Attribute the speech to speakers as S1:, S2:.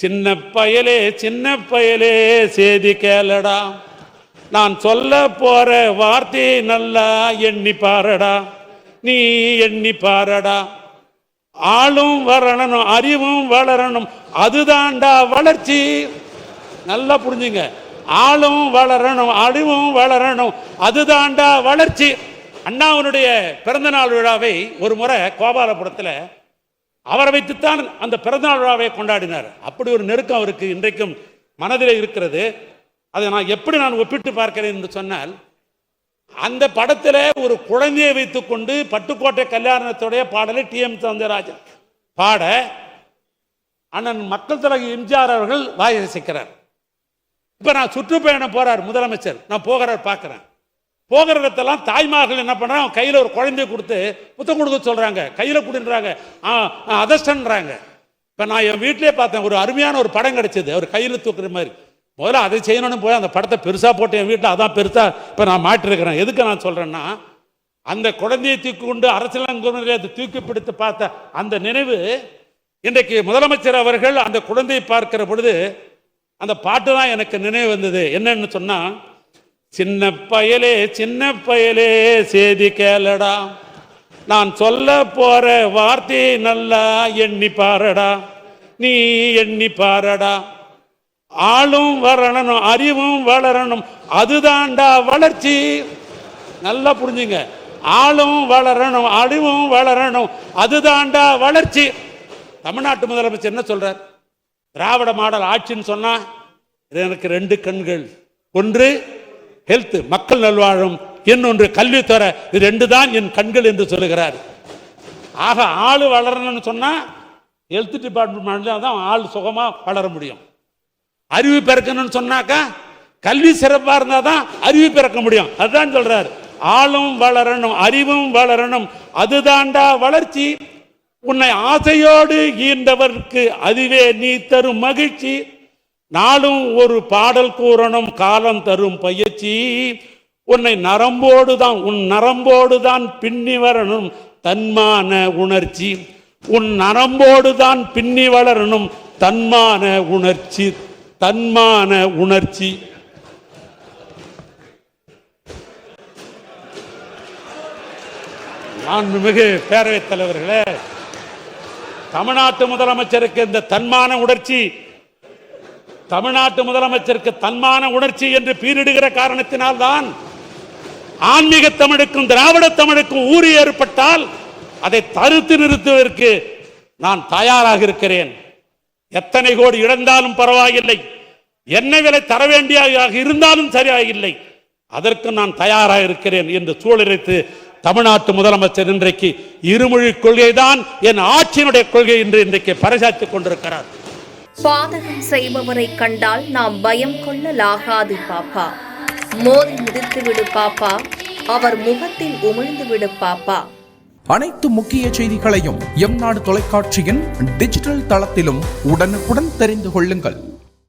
S1: சின்ன பயலே சேதி கேளடா, நான் சொல்ல போற வார்த்தை நல்லா எண்ணி பாரடா, நீ எண்ணி பாரடா. ஆளும் வரணும், அறிவும் வளரணும், அதுதான்டா வளர்ச்சி. நல்லா புரிஞ்சுங்க, ஆளும் வளரணும், அறிவும் வளரணும், அதுதான்டா வளர்ச்சி. அண்ணாவினுடைய பிறந்தநாள் விழாவை ஒரு முறை கோபாலபுரத்தில் அவரை வைத்துத்தான் அந்த பிறந்தநாள் விழாவை கொண்டாடினார். அப்படி ஒரு நெருக்கம் அவருக்கு இன்றைக்கும் மனதில் இருக்கிறது. அதை நான் எப்படி ஒப்பிட்டு பார்க்கிறேன் என்று சொன்னால், அந்த படத்தில் ஒரு குழந்தையை வைத்துக்கொண்டு பட்டுக்கோட்டை கல்யாணத்துடைய பாடலை டி.எம். சௌந்தரராஜன் பாட அண்ணன் மக்கள் தலைவர் எம்ஜிஆர் அவர்கள் வாய் ரசிக்கிறார். இப்போ நான் சுற்றுப்பயணம் போறார் முதலமைச்சர், நான் போகிறார் பார்க்குறேன். போகிற இடத்தெல்லாம் தாய்மார்கள் என்ன பண்ணுறாங்க, கையில் ஒரு குழந்தைய கொடுத்து புத்தம் கொடுக்க சொல்கிறாங்க, கையில் கொடுன்றாங்க, அதஷ்டன்றாங்க. இப்போ நான் என் வீட்டிலே பார்த்தேன், ஒரு அருமையான ஒரு படம் கிடைச்சது, அவர் கையில் தூக்குற மாதிரி. முதல்ல அதை செய்யணும்னு போய் அந்த படத்தை பெருசாக போட்டு என் வீட்டில் அதான் பெருசாக இப்போ நான் மாட்டிருக்கிறேன். எதுக்கு நான் சொல்கிறேன்னா, அந்த குழந்தையை தூக்கி கொண்டு அரசியலங்குறையை தூக்கி பிடித்து பார்த்த அந்த நினைவு இன்றைக்கு முதலமைச்சர் அவர்கள் அந்த குழந்தையை பார்க்கிற பொழுது அந்த பாட்டு தான் எனக்கு நினைவு வந்தது. என்னன்னு சொன்னால், சின்ன பயலே சேதி கேளடா, நான் சொல்ல போற வார்த்தை நல்லா எண்ணி பாரடா, நீ எண்ணி பாரடா. ஆளும் வரணும், அறிவும் வளரணும், அதுதான்டா வளர்ச்சி. நல்லா புரிஞ்சுங்க, ஆளும் வளரணும், அறிவும் வளரணும், அதுதான்டா வளர்ச்சி. தமிழ்நாட்டு முதலமைச்சர் என்ன சொல்றார்? திராவிட மாடல் ஆட்சின்னு சொன்னா எனக்கு 2 கண்கள், ஒன்று ஹெல்த் மக்கள் நல்வாழும், இன்னொன்று கல்வித்துறை, இது 2 தான் என் கண்கள் என்று சொல்லுகிறார். ஆக ஆளு வளரணும்னு சொன்னா ஹெல்த் டிபார்ட்மெண்ட் தான் ஆள் சுகமா வளர முடியும். அறிவு பிறக்கணும்னு சொன்னாக்கா கல்வி சிறப்பா இருந்தா தான் அறிவு பிறக்க முடியும். அதுதான் சொல்றாரு, ஆளும் வளரணும், அறிவும் வளரணும், அதுதான்டா வளர்ச்சி. உன்னை ஆசையோடு ஈண்டவருக்கு அதுவே நீ தரும் மகிழ்ச்சி. நாளும் ஒரு பாடல் கூறணும், காலம் தரும் பயிற்சி. உன்னை நரம்போடுதான், உன் நரம்போடுதான் பின்னி வரணும் தன்மான உணர்ச்சி. உன் நரம்போடுதான் பின்னி வளரணும் தன்மான உணர்ச்சி, தன்மான உணர்ச்சி. மாண்புமிகு பேரவைத் தலைவர்களே, தமிழ்நாட்டு முதலமைச்சருக்கு இந்த தன்மான உணர்ச்சி, தமிழ்நாட்டு முதலமைச்சருக்கு தன்மான உணர்ச்சி என்று பீரிடுகிற காரணத்தினால்தான் ஆன்மீக தமிழுக்கும் திராவிட தமிழுக்கும் ஊறு ஏற்பட்டால் அதை தடுத்து நிறுத்துவதற்கு நான் தயாராக இருக்கிறேன். எத்தனை கோடி இழந்தாலும் பரவாயில்லை, என்ன விலை தர வேண்டியதாக இருந்தாலும் சரியாயில்லை, அதற்கு நான் தயாராக இருக்கிறேன் என்று சூழலித்து தமிழ்நாட்டு முதலமைச்சர் இன்றைக்கு இருமொழி கொள்கை தான் என் ஆட்சியினுடைய கொள்கை என்று இன்றைக்கு பறைசாற்றிக் கொண்டிருக்கிறார்.
S2: பாதகம் செய்பவரை கண்டால் நாம் பயம் கொள்ளலாகாது பாப்பா, மோதி மிதித்து விடு பாப்பா, அவர் முகத்தில் உமிழ்ந்து விடு பாப்பா.
S3: அனைத்து முக்கிய செய்திகளையும் எம் நாடு தொலைக்காட்சியின் டிஜிட்டல் தளத்திலும் உடனுக்குடன் தெரிந்து கொள்ளுங்கள்.